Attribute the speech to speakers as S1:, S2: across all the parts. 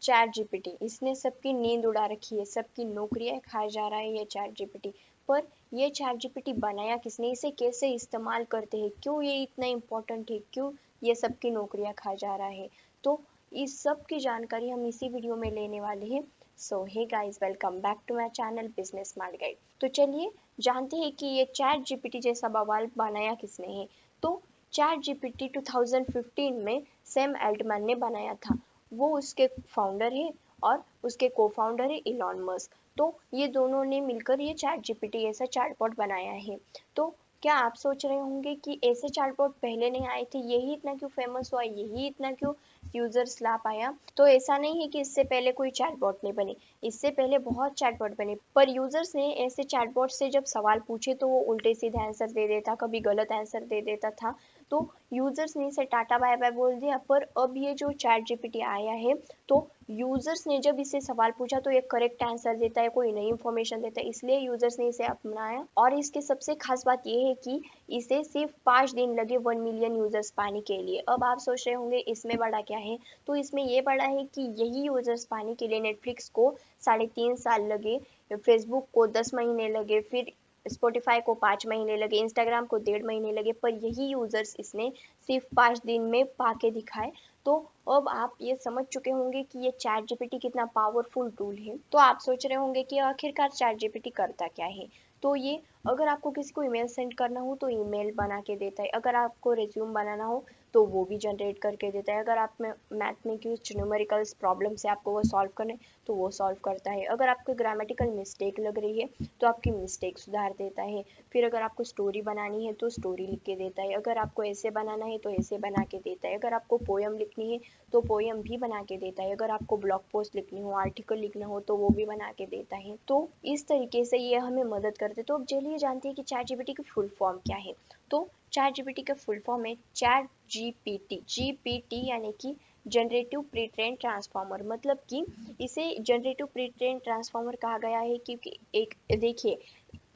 S1: Chat GPT, इसने सबकी नींद उड़ा रखी है, सबकी नौकरियां खा जा रहा है ये चैट जीपीटी। पर ये चैट जीपीटी बनाया किसने, इसे कैसे इस्तेमाल करते हैं, क्यों ये इतना इम्पोर्टेंट है, क्यों ये सबकी नौकरियां खा जा रहा है, तो इस सब की जानकारी हम इसी वीडियो में लेने वाले हैं। So hey guys, welcome back to my channel business smart guide. तो चलिए जानते हैं कि ये चैट जीपीटी जैसा बवाल बनाया किसने है। तो चैट जीपीटी 2015 में सैम एल्टमैन ने बनाया था। वो उसके फाउंडर है और उसके को फाउंडर है इलॉन मस्क। तो ये दोनों ने मिलकर ये चैट जीपीटी ऐसा चैटबॉट बनाया है। तो क्या आप सोच रहे होंगे कि ऐसे चैटबॉट पहले नहीं आए थे, यही इतना क्यों फेमस हुआ, यही इतना क्यों यूजर्स ला पाया। तो ऐसा नहीं है कि इससे पहले कोई चैटबॉट नहीं बने, इससे पहले बहुत चैटबॉट बने, पर यूजर्स ने ऐसे चैटबॉट से जब सवाल पूछे तो वो उल्टे सीधे आंसर दे देता, कभी गलत आंसर दे देता था। तो यूजर्स ने इसे टाटा बाय बाय बोल दिया। पर अब ये जो चैट जीपीटी आया है, तो यूजर्स ने जब इसे सवाल पूछा तो ये करेक्ट आंसर देता है, कोई नई इंफॉर्मेशन देता है, इसलिए यूजर्स ने इसे अपनाया। और इसकी सबसे खास बात ये है कि इसे सिर्फ 5 दिन लगे 1 मिलियन यूजर्स पाने के लिए। अब आप सोच रहे होंगे इसमें बड़ा क्या है, तो इसमें ये बड़ा है कि यही यूजर्स पाने के लिए नेटफ्लिक्स को 3.5 साल लगे, फेसबुक को 10 महीने लगे, फिर स्पॉटिफाई को 5 महीने लगे, इंस्टाग्राम को 1.5 महीने लगे, पर यही यूजर्स इसने सिर्फ 5 दिन में पाके दिखाए। तो अब आप ये समझ चुके होंगे कि ये चैट जीपीटी कितना पावरफुल टूल है। तो आप सोच रहे होंगे कि आखिरकार चैट जीपीटी करता क्या है। तो ये, अगर आपको किसी को ईमेल सेंड करना हो तो ईमेल बना के देता है, अगर आपको रिज्यूम बनाना हो तो वो भी जनरेट करके देता है, अगर आप में मैथ में कुछ न्यूमेरिकल्स प्रॉब्लम से आपको वो सॉल्व करने तो वो सॉल्व करता है, अगर आपको ग्रामेटिकल मिस्टेक लग रही है तो आपकी मिस्टेक सुधार देता है, फिर अगर आपको स्टोरी बनानी है तो स्टोरी लिख के देता है, अगर आपको ऐसे बनाना है तो ऐसे बना के देता है, अगर आपको पोयम लिखनी है तो पोयम भी बना के देता है, अगर आपको ब्लॉग पोस्ट लिखनी हो, आर्टिकल लिखना हो तो वो भी बना के देता है। तो इस तरीके से ये हमें मदद करते। तो अब चलिए जानते हैं कि चैट जीपीटी की फुल फॉर्म क्या है। तो चैट जीपीटी का फुल फॉर्म है चैट जीपीटी। जीपीटी यानी कि जनरेटिव प्री ट्रेन ट्रांसफॉर्मर, मतलब कि इसे जनरेटिव प्री ट्रेन ट्रांसफॉर्मर कहा गया है क्योंकि एक देखिए,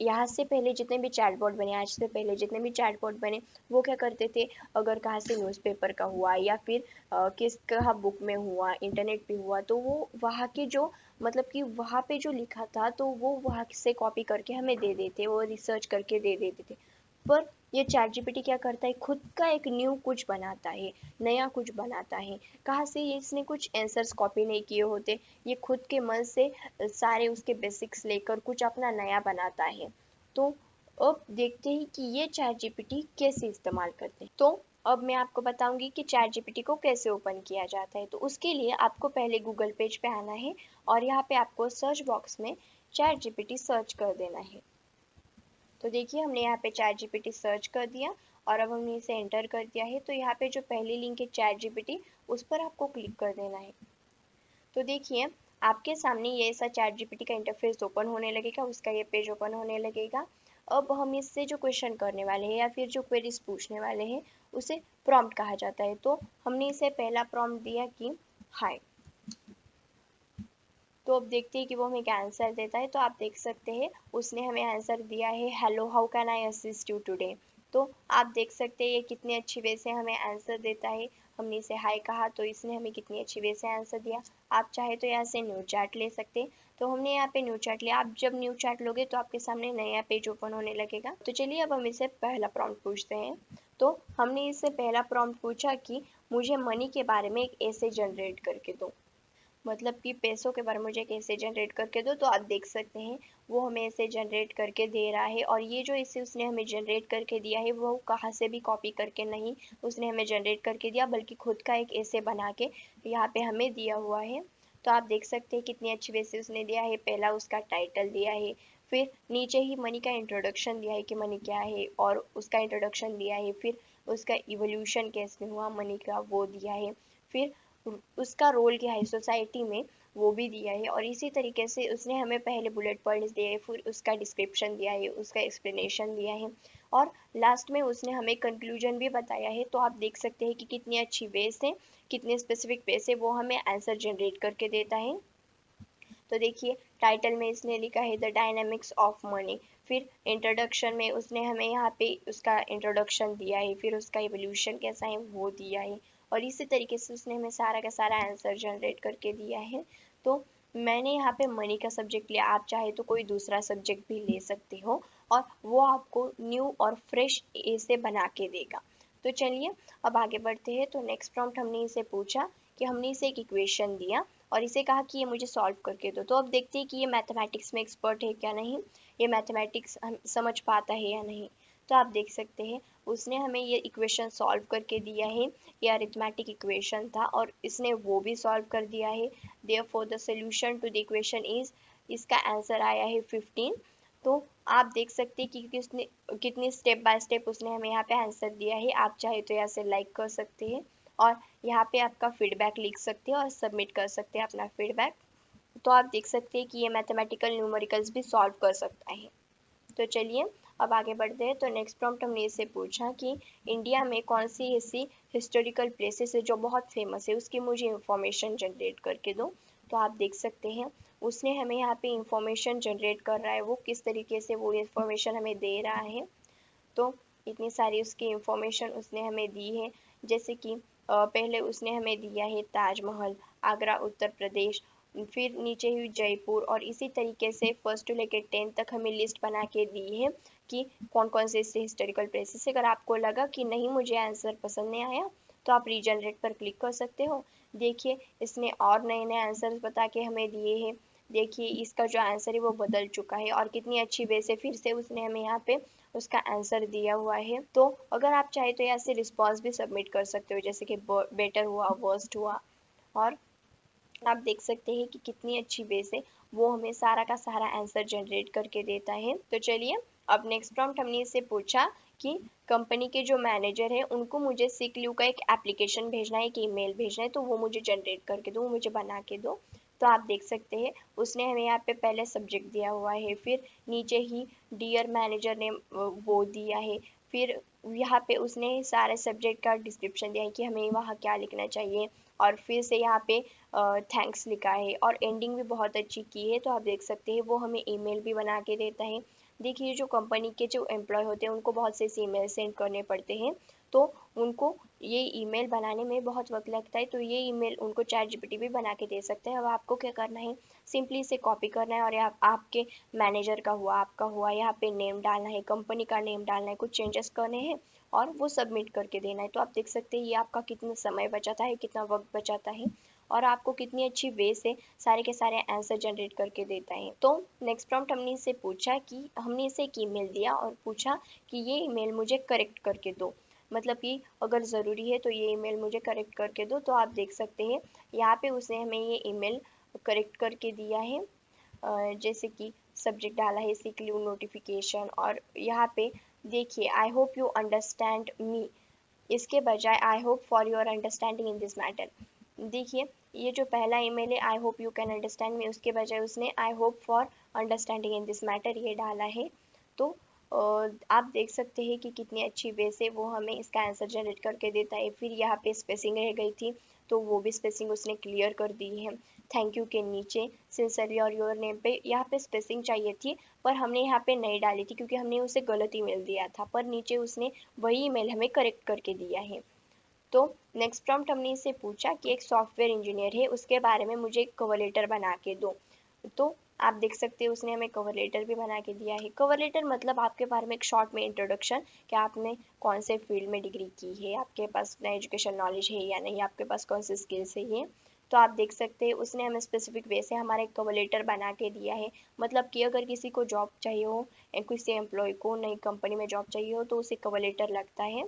S1: यहाँ से पहले जितने भी चैटबॉट बने, आज से पहले जितने भी चैटबॉट बने, वो क्या करते थे, अगर कहाँ से न्यूज़पेपर का हुआ या फिर किस कहाँ बुक में हुआ, इंटरनेट पे हुआ, तो वो वहाँ के जो, मतलब कि वहाँ पे जो लिखा था तो वो वहाँ से कॉपी करके हमें दे देते, वो रिसर्च करके दे देते थे। पर ये चैट जीपीटी क्या करता है, खुद का एक न्यू कुछ बनाता है, नया कुछ बनाता है। कहाँ से, इसने कुछ आंसर्स कॉपी नहीं किए होते, ये खुद के मन से सारे उसके बेसिक्स लेकर कुछ अपना नया बनाता है। तो अब देखते हैं कि ये चैट जीपीटी कैसे इस्तेमाल करते हैं। तो अब मैं आपको बताऊंगी कि चैट जीपीटी को कैसे ओपन किया जाता है। तो उसके लिए आपको पहले गूगल पेज पे आना है और यहाँ पे आपको सर्च बॉक्स में चैट जीपीटी सर्च कर देना है। तो देखिए, हमने यहाँ पे चैट जीपीटी सर्च कर दिया और अब हमने इसे एंटर कर दिया है। तो यहाँ पे जो पहली लिंक है चैट जीपीटी, उस पर आपको क्लिक कर देना है। तो देखिए, आपके सामने ये ऐसा चैट जीपीटी का इंटरफेस ओपन होने लगेगा, उसका ये पेज ओपन होने लगेगा। अब हम इससे जो क्वेश्चन करने वाले हैं या फिर जो क्वेरीज पूछने वाले हैं उसे प्रॉम्प्ट कहा जाता है। तो हमने इसे पहला प्रॉम्प्ट दिया कि हाय। तो अब देखते हैं कि वो हमें क्या आंसर देता है। तो आप देख सकते हैं उसने हमें आंसर दिया है, hello how can I assist you today. तो आप देख सकते हैं ये कितनी अच्छी वे से हमें आंसर देता है। हमने इसे हाय कहा तो इसने हमें कितनी अच्छी वे से आंसर दिया। आप चाहे तो यहाँ से न्यू चैट ले सकते हैं। तो हमने यहाँ पे न्यू चैट लिया। आप जब न्यू चैट लोगे तो आपके सामने नया पेज ओपन होने लगेगा। तो चलिए अब हम इसे पहला प्रॉम्प्ट पूछते हैं। तो हमने इससे पहला प्रॉम्प्ट पूछा कि मुझे मनी के बारे में एक ऐसे जनरेट करके दो, मतलब कि पैसों के बारे में मुझे कैसे जनरेट करके दो। तो आप देख सकते हैं वो हमें ऐसे जनरेट करके दे रहा है। और ये जो इसे उसने हमें जनरेट करके दिया है वो कहाँ से भी कॉपी करके नहीं उसने हमें जनरेट करके दिया, बल्कि खुद का एक ऐसे बना के यहाँ पे हमें दिया हुआ है। तो आप देख सकते हैं कितनी अच्छी वे से उसने दिया है। पहला उसका टाइटल दिया है, फिर नीचे ही मनी का इंट्रोडक्शन दिया है कि मनी क्या है, और उसका इंट्रोडक्शन दिया है, फिर उसका इवोल्यूशन कैसे हुआ मनी का वो दिया है, फिर उसका रोल क्या है सोसाइटी में वो भी दिया है। और इसी तरीके से उसने हमें पहले बुलेट पॉइंट्स दिए हैं, फिर उसका डिस्क्रिप्शन दिया है, उसका एक्सप्लेनेशन दिया है, और लास्ट में उसने हमें कंक्लूजन भी बताया है। तो आप देख सकते हैं कि कितनी अच्छी वे से, कितने स्पेसिफिक वे से वो हमें आंसर जनरेट करके देता है। तो देखिए, टाइटल में इसने लिखा है द डायनामिक्स ऑफ मनी, फिर इंट्रोडक्शन में उसने हमें यहाँ पे उसका इंट्रोडक्शन दिया है, फिर उसका इवोल्यूशन कैसा है वो दिया है, और इसी तरीके से उसने हमें सारा का सारा आंसर जनरेट करके दिया है। तो मैंने यहाँ पे मनी का सब्जेक्ट लिया, आप चाहे तो कोई दूसरा सब्जेक्ट भी ले सकते हो और वो आपको न्यू और फ्रेश ऐसे बना के देगा। तो चलिए अब आगे बढ़ते हैं। तो नेक्स्ट प्रॉम्प्ट हमने इसे पूछा कि हमने इसे एक इक्वेशन दिया और इसे कहा कि ये मुझे सॉल्व करके दो। तो अब देखते हैं कि ये मैथमेटिक्स में एक्सपर्ट है क्या नहीं, ये मैथमेटिक्स समझ पाता है या नहीं। तो आप देख सकते हैं उसने हमें ये इक्वेशन सॉल्व करके दिया है। ये अरिथमेटिक इक्वेशन था और इसने वो भी सॉल्व कर दिया है। Therefore the solution to the equation is, इसका आंसर आया है 15। तो आप देख सकते हैं कि किसने कितनी स्टेप बाय स्टेप उसने हमें यहाँ पे आंसर दिया है। आप चाहे तो यहाँ से लाइक कर सकते हैं और यहाँ पे आपका फीडबैक लिख सकते हैं और सबमिट कर सकते हैं अपना फीडबैक। तो आप देख सकते हैं कि ये मैथमेटिकल न्यूमेरिकल्स भी सॉल्व कर सकता है। तो चलिए अब आगे बढ़ते हैं। तो नेक्स्ट प्रॉम्प्ट हमने इससे पूछा कि इंडिया में कौन सी ऐसी हिस्टोरिकल प्लेसेस है जो बहुत फेमस है, उसकी मुझे इंफॉर्मेशन जनरेट करके दो। तो आप देख सकते हैं उसने हमें यहाँ पे इंफॉर्मेशन जनरेट कर रहा है, वो किस तरीके से वो इंफॉर्मेशन हमें दे रहा है। तो इतनी सारी उसकी इंफॉर्मेशन उसने हमें दी है, जैसे कि पहले उसने हमें दिया है ताजमहल, आगरा उत्तर प्रदेश, फिर नीचे हुई जयपुर और इसी तरीके से फर्स्ट टू लेकर 10 तक हमें लिस्ट बना के दी है कि कौन कौन से इससे हिस्टोरिकल प्लेसेस। अगर आपको लगा कि नहीं मुझे आंसर पसंद नहीं आया तो आप रीजनरेट पर क्लिक कर सकते हो। देखिए इसने और नए नए आंसर बता के हमें दिए हैं। देखिए इसका जो आंसर है वो बदल चुका है और कितनी अच्छी वे से फिर से उसने हमें यहाँ पे उसका आंसर दिया हुआ है। तो अगर आप चाहे तो यहाँ से रिस्पॉन्स भी सबमिट कर सकते हो, जैसे कि बेटर हुआ, वर्स्ट हुआ। और आप देख सकते हैं कि कितनी अच्छी वे से वो हमें सारा का सारा आंसर जनरेट करके देता है। तो चलिए अब नेक्स्ट प्रॉम्प्ट हमने इससे पूछा कि कंपनी के जो मैनेजर है उनको मुझे सिक लीव का एक एप्लीकेशन भेजना है, एक ईमेल भेजना है, तो वो मुझे जनरेट करके दो, मुझे बना के दो। तो आप देख सकते हैं उसने हमें यहाँ पे पहले सब्जेक्ट दिया हुआ है, फिर नीचे ही डियर मैनेजर ने वो दिया है, फिर यहाँ पे उसने सारे सब्जेक्ट का डिस्क्रिप्शन दिया है कि हमें वहाँ क्या लिखना चाहिए, और फिर से यहाँ पे थैंक्स लिखा है और एंडिंग भी बहुत अच्छी की है। तो आप देख सकते हैं वो हमें ईमेल भी बना के देता है। देखिए जो कंपनी के जो एम्प्लॉय होते हैं उनको बहुत से ईमेल सेंड करने पड़ते हैं, तो उनको ये ईमेल बनाने में बहुत वक्त लगता है, तो ये ईमेल उनको चैट जीपीटी भी बना के दे सकते हैं। अब आपको क्या करना है, सिंपली इसे कॉपी करना है और आपके मैनेजर का हुआ, आपका हुआ, यहाँ पे नेम डालना है, कंपनी का नेम डालना है, कुछ चेंजेस करने हैं और वो सबमिट करके देना है। तो आप देख सकते हैं ये आपका कितना समय बचाता है, कितना वक्त बचाता है और आपको कितनी अच्छी वे से सारे के सारे आंसर जनरेट करके देता है। तो नेक्स्ट प्रॉम्प्ट हमने इससे पूछा कि हमने इसे एक ईमेल दिया और पूछा कि ये ईमेल मुझे करेक्ट करके दो, मतलब कि अगर ज़रूरी है तो ये ईमेल मुझे करेक्ट करके दो। तो आप देख सकते हैं यहाँ पे उसने हमें ये ईमेल करेक्ट करके दिया है। जैसे कि सब्जेक्ट डाला है सिक लीव नोटिफिकेशन और यहाँ पे देखिए I hope you understand me, इसके बजाय I hope for your understanding in this matter. देखिए ये जो पहला ईमेल है I hope you can understand me, उसके बजाय उसने I hope for understanding in this matter ये डाला है। तो आप देख सकते हैं कि कितनी अच्छी वे से वो हमें इसका आंसर जनरेट करके देता है। फिर यहाँ पे स्पेसिंग रह गई थी तो वो भी स्पेसिंग उसने क्लियर कर दी है। थैंक यू के नीचे सिंसियरली और योर नेम पे यहाँ पे स्पेसिंग चाहिए थी पर हमने यहाँ पे नहीं डाली थी क्योंकि हमने उसे गलत ईमेल दिया था, पर नीचे उसने वही ईमेल हमें करेक्ट करके दिया है। तो नेक्स्ट प्रॉम्प्ट हमने इससे पूछा कि एक सॉफ्टवेयर इंजीनियर है उसके बारे में मुझे एक कवर लेटर बना के दो। तो आप देख सकते हो उसने हमें कवर लेटर भी बना के दिया है। कवर लेटर मतलब आपके बारे में एक शॉर्ट में इंट्रोडक्शन कि आपने कौन से फील्ड में डिग्री की है, आपके पास ना एजुकेशन नॉलेज है या नहीं, आपके पास कौन से स्किल्स है ये। तो आप देख सकते हैं उसने हमें स्पेसिफिक वे से हमारा एक कवर लेटर बना के दिया है। मतलब कि अगर किसी को जॉब चाहिए हो, किसी एम्प्लॉय को नई कंपनी में जॉब चाहिए हो तो उसे कवर लेटर लगता है,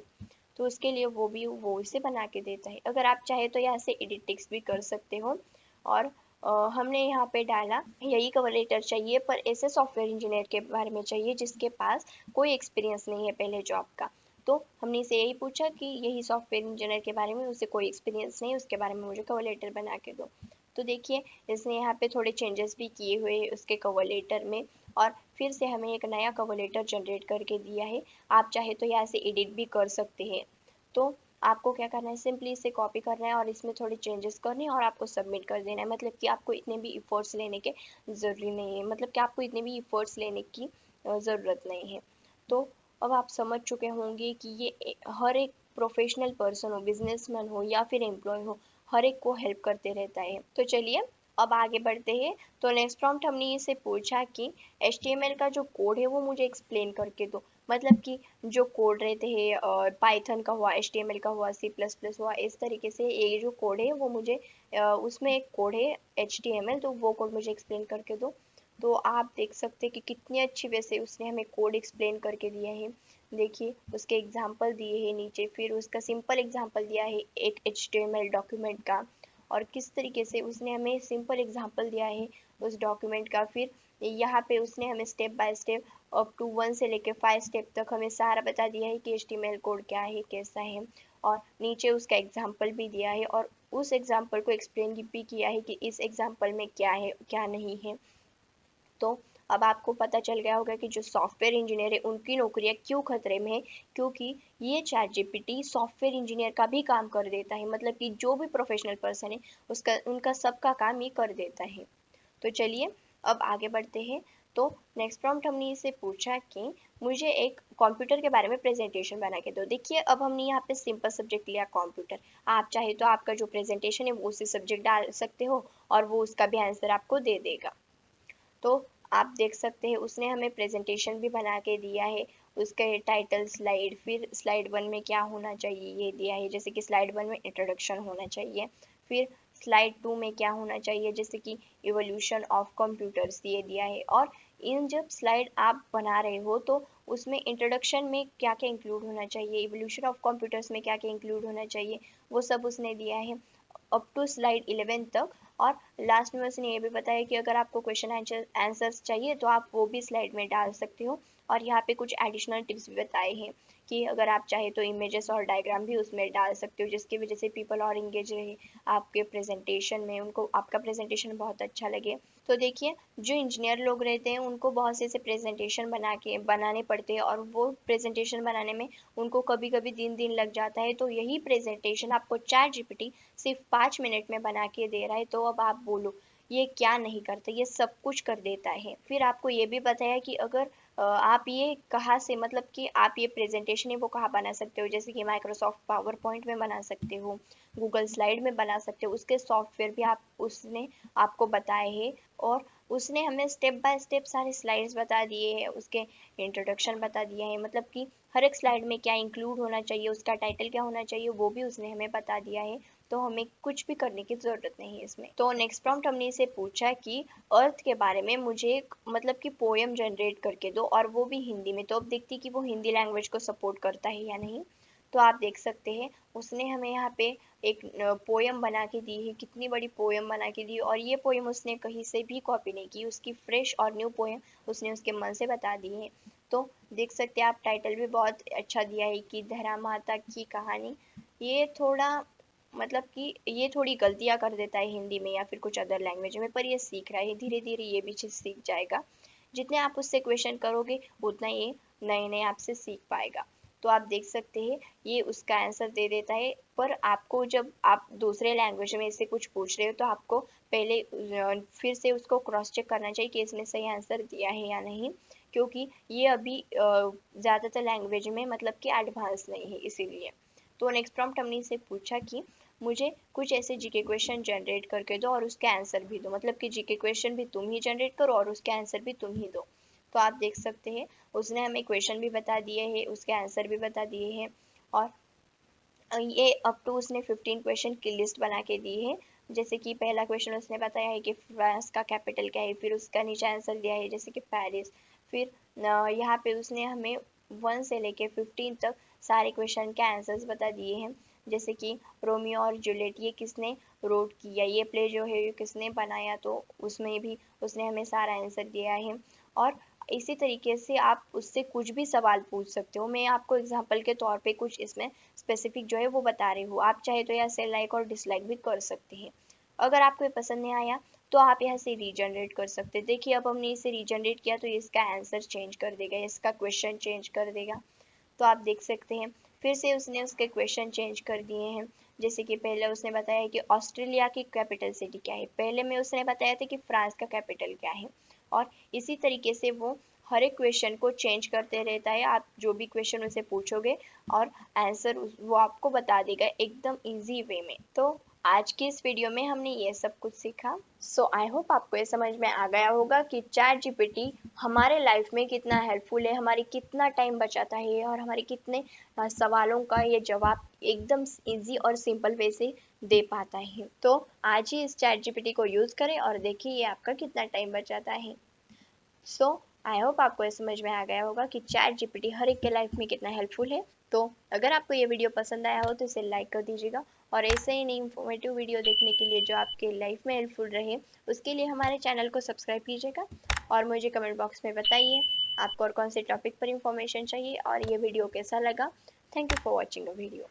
S1: तो उसके लिए वो इसे बना के देता है। अगर आप चाहे तो यहाँ से एडिट टेक्स्ट भी कर सकते हो। और हमने यहाँ पे डाला यही कवर लेटर चाहिए पर ऐसे सॉफ्टवेयर इंजीनियर के बारे में चाहिए जिसके पास कोई एक्सपीरियंस नहीं है पहले जॉब का। तो हमने इसे यही पूछा कि यही सॉफ्टवेयर इंजीनियर के बारे में, उसे कोई एक्सपीरियंस नहीं, उसके बारे में मुझे कवर लेटर बना के दो। तो देखिए इसने यहाँ पे थोड़े चेंजेस भी किए हुए हैं उसके कवर लेटर में और फिर से हमें एक नया कवर लेटर जनरेट करके दिया है। आप चाहे तो यहाँ से एडिट भी कर सकते हैं। तो आपको क्या करना है, सिंपली इसे कॉपी करना है और इसमें थोड़े चेंजेस करने हैं और आपको सबमिट कर देना है। मतलब कि आपको इतने भी इफर्ट्स लेने के ज़रूरी नहीं है, मतलब कि आपको इतने भी इफर्ट्स लेने की ज़रूरत नहीं है। तो अब आप समझ चुके होंगे कि ये हर एक प्रोफेशनल पर्सन हो, बिजनेसमैन हो या फिर एम्प्लॉय हो, हर एक को हेल्प करते रहता है। तो चलिए अब आगे बढ़ते हैं। तो नेक्स्ट प्रॉम्प्ट हमने इसे पूछा कि HTML का जो कोड है वो मुझे एक्सप्लेन करके दो। मतलब कि जो कोड रहते हैं पाइथन का हुआ, HTML का हुआ, C++ हुआ, इस तरीके से ये जो कोड है वो मुझे उसमें एक कोड है HTML, तो वो कोड मुझे एक्सप्लेन करके दो। तो आप देख सकते हैं कि कितनी अच्छी वैसे उसने हमें कोड एक्सप्लेन करके दिया है। देखिए उसके एग्जाम्पल दिए हैं नीचे, फिर उसका सिंपल एग्जाम्पल दिया है एक HTML डॉक्यूमेंट का, और किस तरीके से उसने हमें सिंपल एग्जाम्पल दिया है उस डॉक्यूमेंट का। फिर यहाँ पे उसने हमें step by step up to 1 से लेके 5 स्टेप तक हमें सारा बता दिया है कि HTML कोड क्या है, कैसा है, और नीचे उसका एग्जाम्पल भी दिया है और उस एग्जाम्पल को एक्सप्लेन भी किया है कि इस एग्जाम्पल में क्या है क्या नहीं है। तो अब आपको पता चल गया होगा कि जो सॉफ्टवेयर इंजीनियर है उनकी नौकरियां क्यों खतरे में है, क्योंकि ये चैट जीपीटी सॉफ्टवेयर इंजीनियर का भी काम कर देता है। मतलब कि जो भी प्रोफेशनल पर्सन है उसका उनका सबका काम ये कर देता है। तो चलिए अब आगे बढ़ते हैं। तो नेक्स्ट प्रॉम्प्ट हमने इसे पूछा कि मुझे एक कंप्यूटर के बारे में प्रेजेंटेशन बना के दो। देखिए अब हमने यहाँ पे सिंपल सब्जेक्ट लिया कंप्यूटर। आप चाहे तो आपका जो प्रेजेंटेशन है वो उसी सब्जेक्ट डाल सकते हो और वो उसका भी आंसर आपको दे देगा। तो आप देख सकते हैं उसने हमें प्रेजेंटेशन भी बना के दिया है। उसके टाइटल स्लाइड, फिर स्लाइड 1 में क्या होना चाहिए ये दिया है, जैसे कि स्लाइड 1 में इंट्रोडक्शन होना चाहिए, फिर स्लाइड 2 में क्या होना चाहिए जैसे कि इवोल्यूशन ऑफ कंप्यूटर्स ये दिया है। और इन जब स्लाइड आप बना रहे हो तो उसमें इंट्रोडक्शन में क्या क्या इंक्लूड होना चाहिए, इवोल्यूशन ऑफ कंप्यूटर्स में क्या क्या इंक्लूड होना चाहिए, वो सब उसने दिया है अप टू स्लाइड 11 तक। और लास्ट में उसने ये भी बताया कि अगर आपको क्वेश्चन आंसर्स चाहिए तो आप वो भी स्लाइड में डाल सकते हो। और यहाँ पे कुछ एडिशनल टिप्स भी बताए हैं कि अगर आप चाहे तो इमेजेस और डायग्राम भी उसमें डाल सकते हो, जिसकी वजह से पीपल और इंगेज रहे आपके प्रेजेंटेशन में, उनको आपका प्रेजेंटेशन बहुत अच्छा लगे। तो देखिए जो इंजीनियर लोग रहते हैं उनको बहुत से ऐसे प्रेजेंटेशन बनाने पड़ते हैं और वो प्रेजेंटेशन बनाने में उनको कभी कभी दिन लग जाता है। तो यही प्रेजेंटेशन आपको चैट जीपीटी सिर्फ 5 मिनट में बना के दे रहा है। तो अब आप बोलो ये क्या नहीं करता, ये सब कुछ कर देता है। फिर आपको ये भी बताया कि अगर आप ये कहाँ से, मतलब कि आप ये प्रेजेंटेशन है वो कहाँ बना सकते हो, जैसे कि माइक्रोसॉफ्ट पावर पॉइंट में बना सकते हो, गूगल स्लाइड में बना सकते हो, उसके सॉफ्टवेयर भी आप उसने आपको बताए हैं। और उसने हमें स्टेप बाय स्टेप सारे स्लाइड्स बता दिए हैं, उसके इंट्रोडक्शन बता दिया है, मतलब कि हर एक स्लाइड में क्या इंक्लूड होना चाहिए, उसका टाइटल क्या होना चाहिए वो भी उसने हमें बता दिया है। तो हमें कुछ भी करने की ज़रूरत नहीं है इसमें। तो नेक्स्ट प्रॉम्प्ट हमने इसे पूछा कि अर्थ के बारे में मुझे एक मतलब कि पोएम जनरेट करके दो और वो भी हिंदी में। तो अब देखते हैं कि वो हिंदी लैंग्वेज को सपोर्ट करता है या नहीं। तो आप देख सकते हैं उसने हमें यहाँ पे एक पोएम बना के दी है, कितनी बड़ी पोएम बना के दी, और ये पोएम उसने कहीं से भी कॉपी नहीं की, उसकी फ्रेश और न्यू पोएम उसने उसके मन से बता दी है। तो देख सकते हैं आप टाइटल भी बहुत अच्छा दिया है कि धरा माता की कहानी। ये थोड़ा मतलब कि ये थोड़ी गलतियां कर देता है हिंदी में या फिर कुछ अदर लैंग्वेज में, पर ये सीख रहा है, धीरे धीरे ये भी चीज़ सीख जाएगा। जितने आप उससे क्वेश्चन करोगे उतना ये नए नए आपसे सीख पाएगा। तो आप देख सकते हैं ये उसका आंसर दे देता है। पर आपको जब आप दूसरे लैंग्वेज में इससे कुछ पूछ रहे हो तो आपको पहले फिर से उसको क्रॉस चेक करना चाहिए कि इसने सही आंसर दिया है या नहीं, क्योंकि ये अभी ज़्यादातर लैंग्वेज में मतलब कि एडवांस नहीं है इसीलिए। तो नेक्स्ट प्रॉम्प्ट हमने इसे पूछा कि मुझे कुछ ऐसे जीके क्वेश्चन जनरेट करके दो और उसके आंसर भी दो। मतलब कि जीके क्वेश्चन भी तुम ही जनरेट करो और उसके आंसर भी तुम ही दो। तो आप देख सकते हैं उसने हमें क्वेश्चन भी बता दिए हैं, उसके आंसर भी बता दिए हैं। और ये अप टू उसने 15 क्वेश्चन की लिस्ट बना के दी है। जैसे कि पहला क्वेश्चन उसने बताया है कि फ्रांस का कैपिटल क्या है, फिर उसका नीचे आंसर दिया है जैसे कि पेरिस। फिर यहाँ पे उसने हमें 1 से लेके 15 तक सारे क्वेश्चन के आंसर्स बता दिए हैं। जैसे कि रोमियो और जूलियट ये किसने रोट किया, ये प्ले जो है ये किसने बनाया, तो उसमें भी उसने हमें सारा आंसर दिया है। और इसी तरीके से आप उससे कुछ भी सवाल पूछ सकते हो। मैं आपको एग्जांपल के तौर पे कुछ इसमें स्पेसिफिक जो है वो बता रही हूँ, आप चाहे तो यहाँ से लाइक और डिसलाइक भी कर सकते हैं। अगर आपको ये पसंद नहीं आया तो आप यहाँ से रीजनरेट कर सकते हैं। देखिए अब हमने इसे रीजनरेट किया तो इसका आंसर चेंज कर देगा, इसका क्वेश्चन चेंज कर देगा। तो आप देख सकते हैं फिर से उसने उसके क्वेश्चन चेंज कर दिए हैं। जैसे कि पहले उसने बताया कि ऑस्ट्रेलिया की कैपिटल सिटी क्या है, पहले में उसने बताया था कि फ्रांस का कैपिटल क्या है। और इसी तरीके से वो हर एक क्वेश्चन को चेंज करते रहता है। आप जो भी क्वेश्चन उसे पूछोगे और आंसर वो आपको बता देगा एकदम इजी वे में। तो आज की इस वीडियो में हमने ये सब कुछ सीखा। सो आई होप आपको ये समझ में आ गया होगा कि चैट जीपीटी हमारे लाइफ में कितना हेल्पफुल है, हमारी कितना टाइम बचाता है और हमारे कितने सवालों का ये जवाब एकदम इजी और सिंपल वे से दे पाता है। तो आज ही इस चैट जीपीटी को यूज़ करें और देखिए ये आपका कितना टाइम बचाता है। सो आई होप आपको ये समझ में आ गया होगा कि चैट जीपीटी हर एक के लाइफ में कितना हेल्पफुल है। तो अगर आपको ये वीडियो पसंद आया हो तो इसे लाइक कर दीजिएगा और ऐसे ही नई इंफॉर्मेटिव वीडियो देखने के लिए जो आपके लाइफ में हेल्पफुल रहे उसके लिए हमारे चैनल को सब्सक्राइब कीजिएगा और मुझे कमेंट बॉक्स में बताइए आपको और कौन से टॉपिक पर इंफॉर्मेशन चाहिए और ये वीडियो कैसा लगा। Thank you for watching the video.